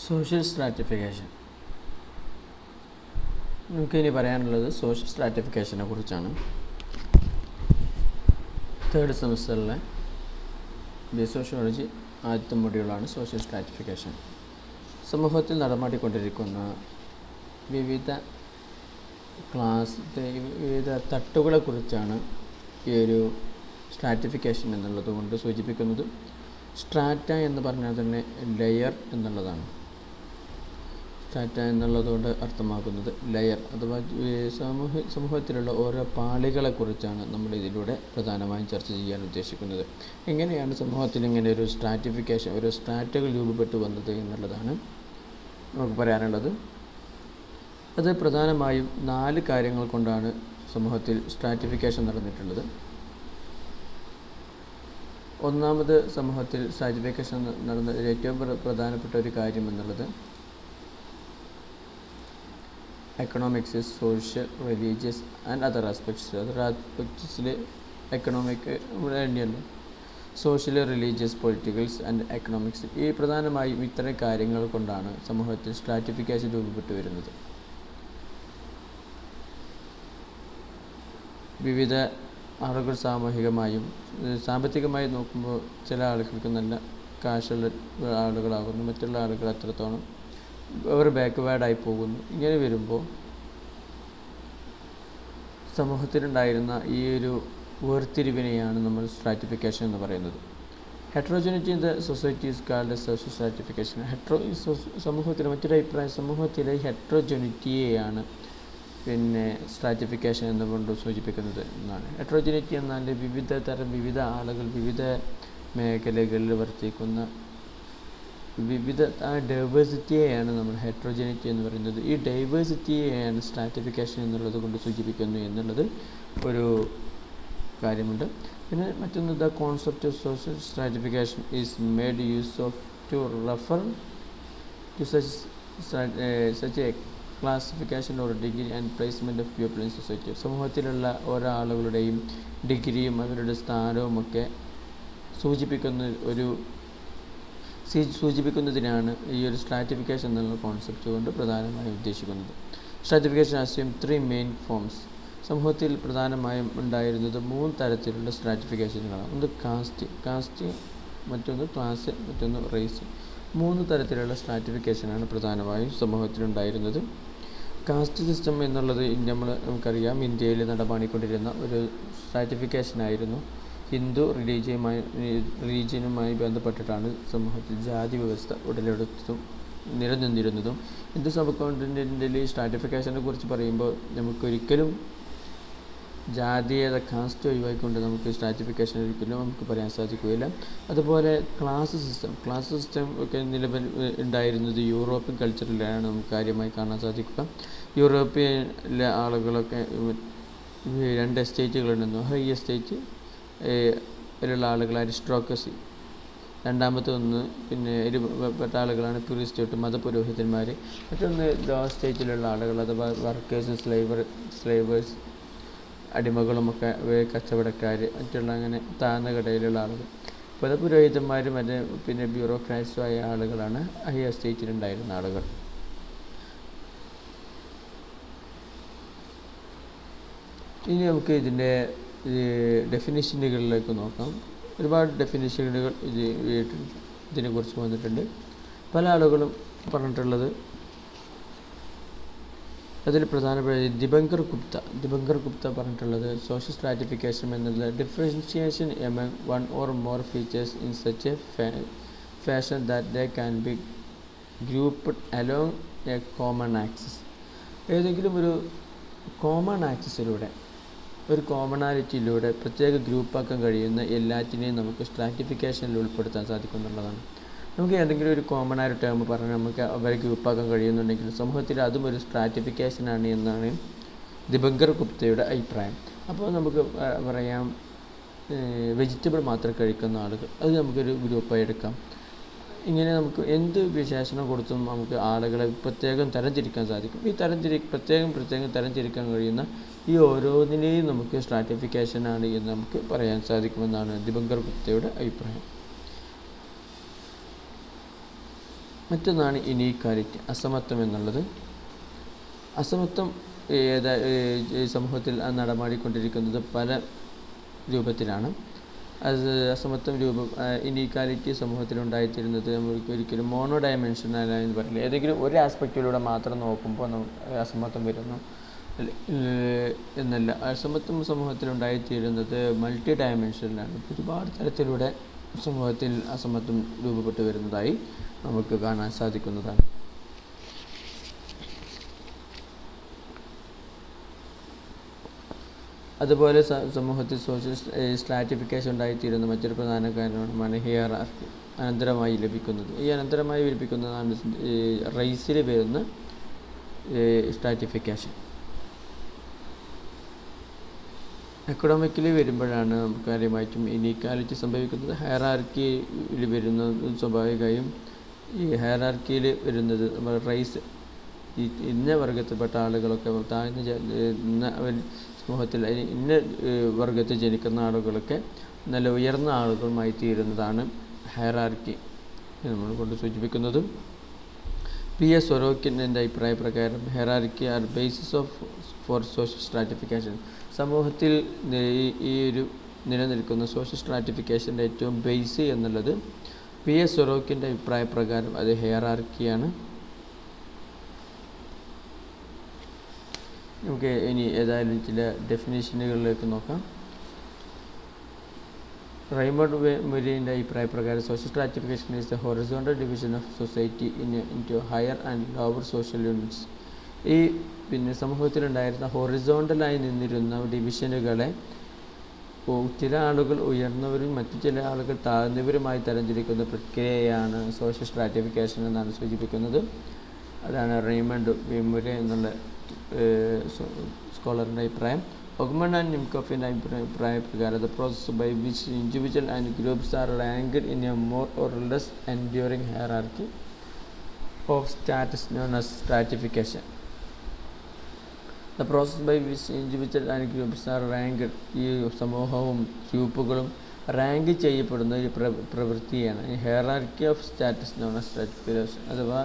Social stratification. നമുക്കിനി പറയാനുള്ളത് social സ്ട്രാറ്റിഫിക്കേഷനെ കുറിച്ചാണ്. തേർഡ് സെമസ്റ്ററിലെ സോഷ്യോളജി ആദ്യത്തെ മൊഡ്യൂളാണ് സോഷ്യൽ സ്ട്രാറ്റിഫിക്കേഷൻ. സമൂഹത്തിൽ നടമാടിക്കൊണ്ടിരിക്കുന്ന വിവിധ വിവിധ തട്ടുകളെക്കുറിച്ചാണ് ഈ ഒരു സ്ട്രാറ്റിഫിക്കേഷൻ എന്നുള്ളത് കൊണ്ട് സൂചിപ്പിക്കുന്നത്. സ്ട്രാറ്റ എന്ന് പറഞ്ഞാൽ തന്നെ ലെയർ എന്നുള്ളതാണ്. സ്ട്രാറ്റ എന്നുള്ളതുകൊണ്ട് അർത്ഥമാക്കുന്നത് ലെയർ അഥവാ സമൂഹത്തിലുള്ള ഓരോ പാളികളെക്കുറിച്ചാണ് നമ്മൾ ഇതിലൂടെ പ്രധാനമായും ചർച്ച ചെയ്യാൻ ഉദ്ദേശിക്കുന്നത്. എങ്ങനെയാണ് സമൂഹത്തിൽ ഇങ്ങനെ ഒരു സ്ട്രാറ്റിഫിക്കേഷൻ, ഒരു സ്ട്രാറ്റകൾ രൂപപ്പെട്ടു വന്നത് എന്നുള്ളതാണ് നമുക്ക് പറയാനുള്ളത്. അത് പ്രധാനമായും 4 കാര്യങ്ങൾ കൊണ്ടാണ് സമൂഹത്തിൽ സ്ട്രാറ്റിഫിക്കേഷൻ നടന്നിട്ടുള്ളത്. ഒന്നാമത് സമൂഹത്തിൽ സ്ട്രാറ്റിഫിക്കേഷൻ നടന്ന ഏറ്റവും പ്രധാനപ്പെട്ട ഒരു കാര്യം എന്നുള്ളത് economics, social, religious and other ആസ്പെക്ട്സിൽ എക്കണോമിക് തന്നെയല്ലോ, social, religious, politicals and economics, ഈ പ്രധാനമായും ഇത്തരം കാര്യങ്ങൾ കൊണ്ടാണ് സമൂഹത്തിൽ സ്ട്രാറ്റിഫിക്കേഷൻ രൂപപ്പെട്ടു വരുന്നത്. വിവിധ ആളുകൾ സാമൂഹികമായും സാമ്പത്തികമായി നോക്കുമ്പോൾ ചില ആളുകൾക്ക് നല്ല കാശുള്ള ആളുകളാകുന്നു, മറ്റുള്ള ആളുകൾ അത്രത്തോളം അവർ ബാക്ക്വേർഡായി പോകുന്നു. ഇങ്ങനെ വരുമ്പോൾ സമൂഹത്തിലുണ്ടായിരുന്ന ഈ ഒരു വേർതിരിവിനെയാണ് നമ്മൾ സ്ട്രാറ്റിഫിക്കേഷൻ എന്ന് പറയുന്നത്. Heterogeneity in the society is called social stratification. സമൂഹത്തിലെ മറ്റൊരു അഭിപ്രായം, സമൂഹത്തിലെ ഹെട്രോജനിറ്റിയെയാണ് സ്ട്രാറ്റിഫിക്കേഷൻ എന്നുകൊണ്ട് സൂചിപ്പിക്കുന്നത് എന്നാണ്. ഹെട്രോജനിറ്റി എന്നാൽ വിവിധ ആളുകൾ വിവിധ മേഖലകളിൽ വർത്തിക്കുന്ന ഡൈവേഴ്സിറ്റിയെയാണ് നമ്മൾ ഹെട്രോജനിറ്റി എന്ന് പറയുന്നത്. ഈ ഡൈവേഴ്സിറ്റിയെയാണ് സ്ട്രാറ്റിഫിക്കേഷൻ എന്നുള്ളത് കൊണ്ട് സൂചിപ്പിക്കുന്നു എന്നുള്ളത് ഒരു കാര്യമുണ്ട്. പിന്നെ മറ്റൊന്ന്, the concept of social stratification is made use of to refer to such a classification or degree and placement of people in society. സമൂഹത്തിലുള്ള ഓരോ ആളുകളുടെയും ഡിഗ്രിയും അവരുടെ സ്ഥാനവും ഒക്കെ സൂചിപ്പിക്കുന്നതിനാണ് ഈ ഒരു സ്ട്രാറ്റിഫിക്കേഷൻ എന്നുള്ള കോൺസെപ്റ്റ് കൊണ്ട് പ്രധാനമായും ഉദ്ദേശിക്കുന്നത്. Stratification assume 3 main forms. സമൂഹത്തിൽ പ്രധാനമായും ഉണ്ടായിരുന്നത് 3 തരത്തിലുള്ള സ്ട്രാറ്റിഫിക്കേഷനുകളാണ്. ഒന്ന് കാസ്റ്റ്, മറ്റൊന്ന് ക്ലാസ്, മറ്റൊന്ന് റേസ്. 3 തരത്തിലുള്ള സ്ട്രാറ്റിഫിക്കേഷനാണ് പ്രധാനമായും സമൂഹത്തിലുണ്ടായിരുന്നത്. കാസ്റ്റ് സിസ്റ്റം എന്നുള്ളത് നമുക്കറിയാം, ഇന്ത്യയിൽ നടപാടിക്കൊണ്ടിരുന്ന ഒരു സ്ട്രാറ്റിഫിക്കേഷനായിരുന്നു. ഹിന്ദു റിലീജിയനുമായി ബന്ധപ്പെട്ടിട്ടാണ് സമൂഹത്തിൽ ജാതി വ്യവസ്ഥ ഉടലെടുത്തതും നിലനിന്നിരുന്നതും. ഹിന്ദു സബ് കോണ്ടിനെൻ്റിൽ ഈ സ്ട്രാറ്റിഫിക്കേഷനെ കുറിച്ച് പറയുമ്പോൾ നമുക്കൊരിക്കലും ജാതീയത, കാസ്റ്റ് ഒഴിവാക്കിക്കൊണ്ട് നമുക്ക് സ്ട്രാറ്റിഫിക്കേഷൻ ഒരിക്കലും നമുക്ക് പറയാൻ സാധിക്കുകയില്ല. അതുപോലെ ക്ലാസ് സിസ്റ്റം ഒക്കെ നിലവിൽ ഉണ്ടായിരുന്നത് യൂറോപ്യൻ കൾച്ചറിലാണ് നമുക്ക് കാര്യമായി കാണാൻ സാധിക്കുക. യൂറോപ്പിലെ ആളുകളൊക്കെ 2 എസ്റ്റേറ്റുകളുണ്ടെന്നു. ഹൈ എസ്റ്റേറ്റ് ിലുള്ള ആളുകൾ അരിസ്ട്രോക്രസി, രണ്ടാമത്തെ ഒന്ന് പെട്ട ആളുകളാണ് പ്യൂറിസ്റ്റേറ്റ്, മതപുരോഹിതന്മാർ. മറ്റൊന്ന് ലോ സ്റ്റേറ്റിലുള്ള ആളുകൾ അഥവാ വർക്കേഴ്സ്, സ്ലേവേഴ്സ്, അടിമകളുമൊക്കെ, കച്ചവടക്കാർ, മറ്റുള്ള അങ്ങനെ താഴ്ന്ന കടയിലുള്ള ആളുകൾ. മതപുരോഹിതന്മാരും ബ്യൂറോക്രാറ്റ്സും ആയ ആളുകളാണ് ഹൈ എസ്റ്റേറ്റിലുണ്ടായിരുന്ന ആളുകൾ. ഇനി നമുക്ക് ഡെഫിനിഷനുകളിലേക്ക് നോക്കാം. ഒരുപാട് ഡെഫിനിഷനുകൾ ഇതിനെക്കുറിച്ച് വന്നിട്ടുണ്ട്. പല ആളുകളും പറഞ്ഞിട്ടുള്ളത്, അതിൽ പ്രധാനപ്പെട്ട ദിബങ്കർ ഗുപ്ത പറഞ്ഞിട്ടുള്ളത്, സോഷ്യൽ സ്ട്രാറ്റിഫിക്കേഷൻ എന്നത് differentiation among 1 or more features in such a fashion that they can be grouped along a common axis. ഏതെങ്കിലും ഒരു കോമൺ ആക്സിസിലൂടെ, ഒരു കോമണാലിറ്റിയിലൂടെ പ്രത്യേക ഗ്രൂപ്പാക്കാൻ കഴിയുന്ന എല്ലാറ്റിനെയും നമുക്ക് സ്ട്രാറ്റിഫിക്കേഷനിൽ ഉൾപ്പെടുത്താൻ സാധിക്കുന്നുള്ളതാണ്. നമുക്ക് ഏതെങ്കിലും ഒരു കോമൺ ആയ ടേം പറഞ്ഞാൽ നമുക്ക് അവരെ ഗ്രൂപ്പാക്കാൻ കഴിയുന്നുണ്ടെങ്കിൽ സമൂഹത്തിൽ അതും ഒരു സ്ട്രാറ്റിഫിക്കേഷനാണ് എന്നാണ് ദിബങ്കർ ഗുപ്തയുടെ അഭിപ്രായം. അപ്പോൾ നമുക്ക് പറയാം, വെജിറ്റബിൾ മാത്രം കഴിക്കുന്ന ആളുകൾ, അത് നമുക്കൊരു ഗ്രൂപ്പായി എടുക്കാം. ഇങ്ങനെ നമുക്ക് എന്ത് വിശേഷണം കൊടുത്തും നമുക്ക് ആളുകളെ പ്രത്യേകം തരംതിരിക്കാൻ സാധിക്കും. ഈ പ്രത്യേകം തരംതിരിക്കാൻ കഴിയുന്ന ഈ ഓരോന്നിനെയും നമുക്ക് സ്ട്രാറ്റിഫിക്കേഷനാണ് എന്ന് നമുക്ക് പറയാൻ സാധിക്കുമെന്നാണ് ദിബങ്കർ ഗുപ്തയുടെ അഭിപ്രായം. മറ്റൊന്നാണ് ഇനീക്വാലിറ്റി, അസമത്വം എന്നുള്ളത്. അസമത്വം സമൂഹത്തിൽ നടമാടിക്കൊണ്ടിരിക്കുന്നത് പല രൂപത്തിലാണ്. അസമത്വം ഇനീക്വാലിറ്റി സമൂഹത്തിലുണ്ടായിത്തീരുന്നത് നമുക്ക് ഒരിക്കലും മോണോ ഡയമെൻഷനൽ എന്ന് പറയില്ല. ഏതെങ്കിലും ഒരു ആസ്പെക്റ്റിലൂടെ മാത്രം നോക്കുമ്പോൾ അസമത്വം വരുന്നു എന്നല്ല. അസമത്വം സമൂഹത്തിലുണ്ടായിത്തീരുന്നത് മൾട്ടി ഡയമെൻഷനിലാണ്. ഒരുപാട് തരത്തിലൂടെ സമൂഹത്തിൽ അസമത്വം രൂപപ്പെട്ടു വരുന്നതായി നമുക്ക് കാണാൻ സാധിക്കുന്നതാണ്. അതുപോലെ സമൂഹത്തിൽ സോഷ്യൽ സ്ട്രാറ്റിഫിക്കേഷൻ ഉണ്ടായിത്തീരുന്ന മറ്റൊരു പ്രധാന കാരണമാണ് ഹിയറാർക്കി, അനന്തരമായി ലഭിക്കുന്നത്. ഈ അനന്തരമായി ലഭിക്കുന്നതാണ് റേസിൽ വരുന്ന സ്ട്രാറ്റിഫിക്കേഷൻ. എക്കണോമിക്കലി വരുമ്പോഴാണ് കാര്യമായിട്ടും ഇനീക്വാലിറ്റി സംഭവിക്കുന്നത്. ഹയറാർക്കിയിൽ വരുന്നത് സ്വാഭാവികമായും ഈ ഹയറാർക്കിയിൽ വരുന്നത് റേസ്, ഇന്ന വർഗത്തിൽപ്പെട്ട ആളുകളൊക്കെ താഴ്ന്ന സമൂഹത്തിൽ ഇന്ന വർഗത്തിൽ ജനിക്കുന്ന ആളുകളൊക്കെ നല്ല ഉയർന്ന ആളുകളുമായി തീരുന്നതാണ് ഹയറാർക്കി നമ്മൾ കൊണ്ട് സൂചിപ്പിക്കുന്നത്. P.S. സൊറോക്കിൻ്റെ അഭിപ്രായ പ്രകാരം hierarchy are basis for social stratification. സമൂഹത്തിൽ ഈ ഒരു നിലനിൽക്കുന്ന സോഷ്യൽ സ്ട്രാറ്റിഫിക്കേഷൻ്റെ ഏറ്റവും ബേസ് എന്നുള്ളത് P.S. സൊറോക്കിൻ്റെ അഭിപ്രായ പ്രകാരം അത് ഹയറാർക്കിയാണ്. നമുക്ക് ഇനി ഏതായാലും ചില ഡെഫിനേഷനുകളിലേക്ക് നോക്കാം. റൈമണ്ട് മുരിൻ്റെ അഭിപ്രായ പ്രകാരം social stratification is the horizontal division of society into higher and lower social units. ഈ സമൂഹത്തിലുണ്ടായിരുന്ന ഹൊറിസോണ്ടലായി നിന്നിരുന്ന ഡിവിഷനുകളെ ചില ആളുകൾ ഉയർന്നവരും മറ്റു ചില ആളുകൾ താഴ്ന്നവരുമായി തരംതിരിക്കുന്ന പ്രക്രിയയാണ് സോഷ്യൽ സ്ട്രാറ്റിഫിക്കേഷൻ എന്നാണ് സൂചിപ്പിക്കുന്നത്. അതാണ് റൈമണ്ട് മുരെ എന്നുള്ള സ്കോളറിൻ്റെ അഭിപ്രായം. ഒഗ്മൺ ആൻഡ് നിംകോഫിൻ്റെ അഭിപ്രായ പ്രകാരം the process by which individual and groups are ranked in a more or less enduring hierarchy of status known as stratification. The process by which individual and groups are ranked, ഈ സമൂഹവും ഗ്രൂപ്പുകളും rank ചെയ്യപ്പെടുന്ന ഒരു പ്രവൃത്തിയാണ് hierarchy of status known as stratification. അഥവാ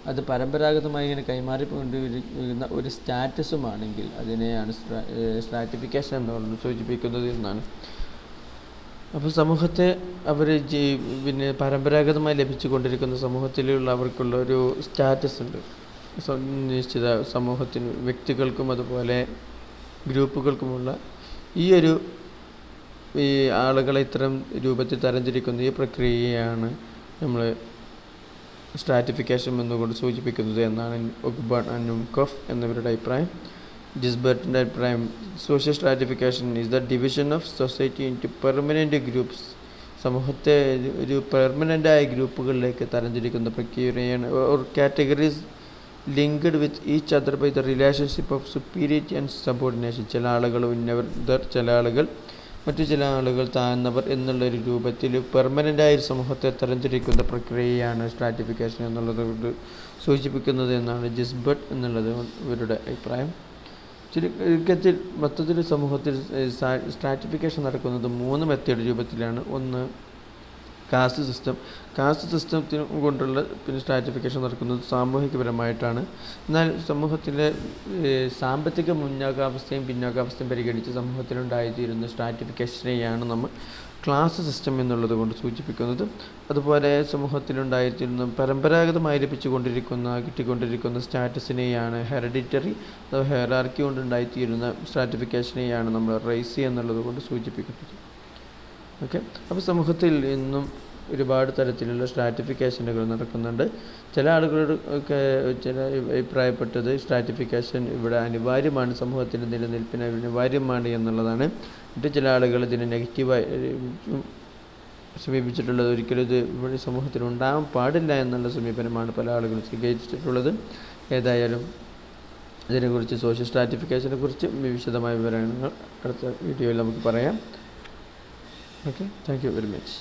അത് പരമ്പരാഗതമായി ഇങ്ങനെ കൈമാറിക്കൊണ്ടിരിക്കുന്ന ഒരു സ്റ്റാറ്റസുമാണെങ്കിൽ അതിനെയാണ് സ്ട്രാറ്റിഫിക്കേഷൻ എന്നുള്ളത് സൂചിപ്പിക്കുന്നത് എന്നാണ്. അപ്പോൾ സമൂഹത്തെ അവർ പരമ്പരാഗതമായി ലഭിച്ചു കൊണ്ടിരിക്കുന്ന സമൂഹത്തിലുള്ള അവർക്കുള്ള ഒരു സ്റ്റാറ്റസ് ഉണ്ട്. നിശ്ചിത സമൂഹത്തിന് വ്യക്തികൾക്കും അതുപോലെ ഗ്രൂപ്പുകൾക്കുമുള്ള ഈ ആളുകളെ ഇത്തരം രൂപത്തിൽ തരംതിരിക്കുന്ന ഈ പ്രക്രിയയാണ് നമ്മൾ സ്ട്രാറ്റിഫിക്കേഷൻ എന്നുകൊണ്ട് സൂചിപ്പിക്കുന്നത് എന്നാണ് ഒഗ്ബൺ ആൻഡ് നിംകോഫ് എന്നിവരുടെ അഭിപ്രായം. ജിസ്ബർട്ടിൻ്റെ അഭിപ്രായം social stratification is the division of society into permanent groups. സമൂഹത്തെ ഒരു പെർമനൻ്റായ ഗ്രൂപ്പുകളിലേക്ക് തരംതിരിക്കുന്ന പ്രക്രിയയാണ്. Or categories linked with each other by the relationship of superiority and subordination. ചില ആളുകൾ ഉന്നതർ, ചില ആളുകൾ മറ്റു ചില ആളുകൾ താഴ്ന്നവർ എന്നുള്ളൊരു രൂപത്തിൽ പെർമനൻ്റായ സമൂഹത്തെ തരംതിരിക്കുന്ന പ്രക്രിയയാണ് സ്ട്രാറ്റിഫിക്കേഷൻ എന്നുള്ളത് കൊണ്ട് സൂചിപ്പിക്കുന്നത് എന്നാണ് ജിസ്ബർട്ട് എന്നുള്ളത് ഇവരുടെ അഭിപ്രായം. ചുരുക്കത്തിൽ മൊത്തത്തിൽ സമൂഹത്തിൽ സ്ട്രാറ്റിഫിക്കേഷൻ നടക്കുന്നത് 3 മെത്തേഡ് രൂപത്തിലാണ്. ഒന്ന് കാസ്റ്റ് സിസ്റ്റം. കാസ്റ്റ് സിസ്റ്റത്തിന് കൊണ്ടുള്ള സ്ട്രാറ്റിഫിക്കേഷൻ നടക്കുന്നത് സാമൂഹികപരമായിട്ടാണ്. എന്നാൽ സമൂഹത്തിലെ സാമ്പത്തിക മുന്നോക്കാവസ്ഥയും പിന്നോക്കാവസ്ഥയും പരിഗണിച്ച് സമൂഹത്തിലുണ്ടായിത്തീരുന്ന സ്ട്രാറ്റിഫിക്കേഷനെയാണ് നമ്മൾ ക്ലാസ് സിസ്റ്റം എന്നുള്ളത് കൊണ്ട് സൂചിപ്പിക്കുന്നത്. അതുപോലെ സമൂഹത്തിലുണ്ടായിത്തീരുന്ന പരമ്പരാഗതമായി കിട്ടിക്കൊണ്ടിരിക്കുന്ന സ്റ്റാറ്റസിനെയാണ് ഹെറിഡിറ്ററി അഥവാ ഹെയറാർക്കി കൊണ്ടുണ്ടായിത്തീരുന്ന സ്ട്രാറ്റിഫിക്കേഷനെയാണ് നമ്മൾ റേസി എന്നുള്ളത് കൊണ്ട് സൂചിപ്പിക്കുന്നത്. ഓക്കെ, അപ്പോൾ സമൂഹത്തിൽ ഇന്നും ഒരുപാട് തരത്തിലുള്ള സ്ട്രാറ്റിഫിക്കേഷനുകൾ നടക്കുന്നുണ്ട്. ചില ആളുകളൊക്കെ അഭിപ്രായപ്പെട്ടത് സ്ട്രാറ്റിഫിക്കേഷൻ ഇവിടെ അനിവാര്യമാണ്, സമൂഹത്തിൻ്റെ നിലനിൽപ്പിന് അനിവാര്യമാണ് എന്നുള്ളതാണ്. മറ്റു ചില ആളുകൾ ഇതിനെ നെഗറ്റീവായി സമീപിച്ചിട്ടുള്ളത്. ഒരിക്കലും ഇത് ഇവിടെ സമൂഹത്തിൽ ഉണ്ടാകാൻ പാടില്ല എന്നുള്ള സമീപനമാണ് പല ആളുകളും സ്വീകരിച്ചിട്ടുള്ളത്. ഏതായാലും ഇതിനെക്കുറിച്ച് സോഷ്യൽ സ്ട്രാറ്റിഫിക്കേഷനെ കുറിച്ച് വിശദമായ വിവരങ്ങൾ അടുത്ത വീഡിയോയിൽ നമുക്ക് പറയാം. Okay, thank you very much.